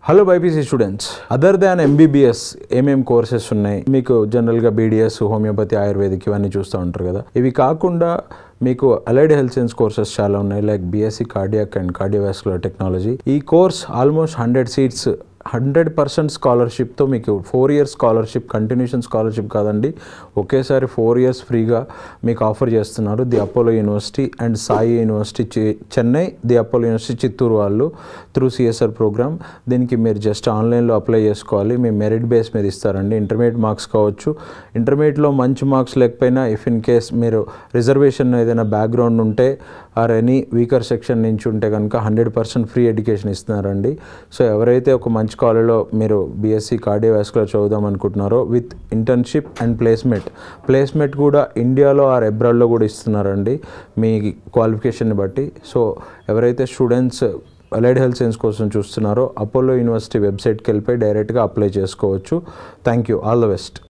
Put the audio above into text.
Hello BiPC students, other than MBBS ఏమేం courses ఉన్నాయి మీకు? జనరల్గా బీడీఎస్, హోమియోపతి, ఆయుర్వేదిక్ ఇవన్నీ చూస్తూ ఉంటారు కదా. ఇవి కాకుండా మీకు అలైడ్ హెల్త్ సైన్స్ కోర్సెస్ చాలా ఉన్నాయి, like BSc cardiac and cardiovascular technology. ఈ కోర్స్ ఆల్మోస్ట్ 100 సీట్స్ 100% స్కాలర్షిప్తో మీకు 4 years స్కాలర్షిప్, కంటిన్యూషన్ స్కాలర్షిప్ కాదండి, ఒకేసారి 4 years ఫ్రీగా మీకు ఆఫర్ చేస్తున్నారు the Apollo university and Sai university Chennai, the Apollo university Chittoor వాళ్ళు త్రూ సిఎస్ఆర్ ప్రోగ్రామ్. దీనికి మీరు జస్ట్ ఆన్లైన్లో అప్లై చేసుకోవాలి. మీ మెరిట్ బేస్ మీద ఇస్తారండి. ఇంటర్మీడియట్ మార్క్స్ కావచ్చు, ఇంటర్మీడియట్లో మంచి మార్క్స్ లేకపోయినా ఇఫ్ ఇన్ కేస్ మీరు రిజర్వేషన్ ఏదైనా బ్యాక్గ్రౌండ్ ఉంటే ఆర్ ఎనీ వీకర్ సెక్షన్ నుంచి ఉంటే కనుక 100% ఫ్రీ ఎడ్యుకేషన్ ఇస్తున్నారండి. సో ఎవరైతే ఒక మంచి కాలేజ్లో మీరు బీఎస్సీ కార్డియోవాస్కులర్ చదువుదాం అనుకుంటున్నారో విత్ ఇంటర్న్షిప్ అండ్ ప్లేస్మెంట్ కూడా ఇండియాలో ఆర్ అబ్రాడ్లో కూడా ఇస్తున్నారండి మీ క్వాలిఫికేషన్ని బట్టి. సో ఎవరైతే స్టూడెంట్స్ అలైడ్ హెల్త్ సైన్స్ కోసం చూస్తున్నారో అపోలో యూనివర్సిటీ వెబ్సైట్కి వెళ్ళిపోయి డైరెక్ట్గా అప్లై చేసుకోవచ్చు. Thank you, all the best.